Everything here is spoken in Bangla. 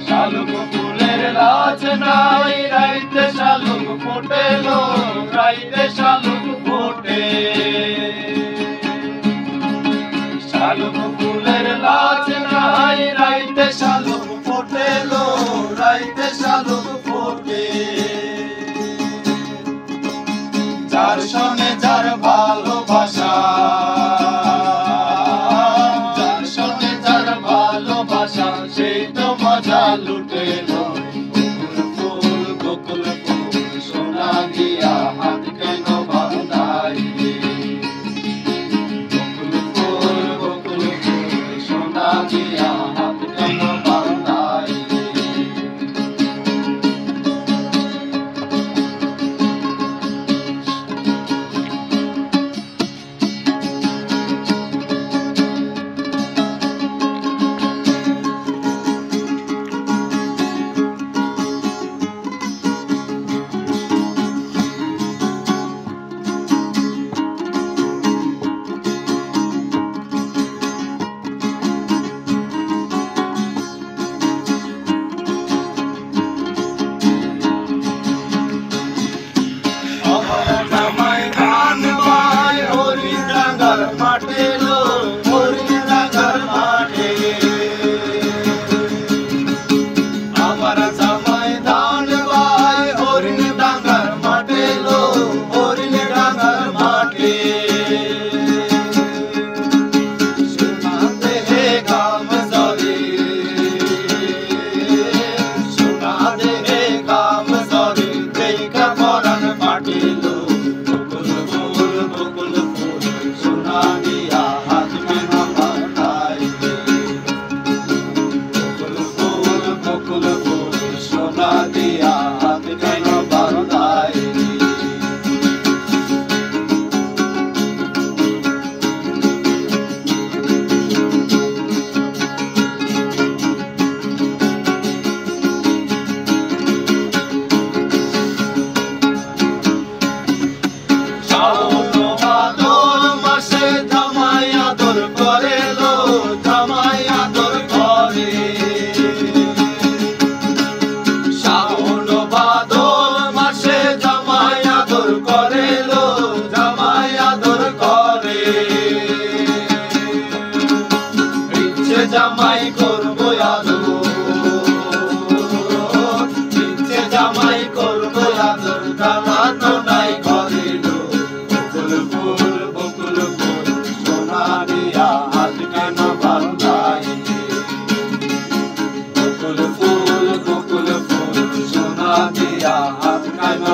শালুক ফুলের লাজ নাই, রাইতে শালুক ফোটেলো, রাইতে শালুক ফোটে। শালুক ফুলের লাজ নাই, রাইতে শালুক ফোটেলো, রাইতে শালুক ফোটে। যার সনে যার ভালোবাসা, যার সনে যার ভালোবাসা, সেই তো মজা লুটেলো। বকুল ফুল সোনা দিয়া হাত কেন বাঁধাইলি? বকুল ফুল সোনা দিয়া হাত কেন বাঁধাইলি? জামাই করবো আদর, ইচ্ছে জামাই করবো আদর, কালা তো নাই করিলো। বকুল ফুল সোনা দিয়া হাত কেন বাঁধাইলি? বকুল ফুল সোনা দিয়া হাত কেন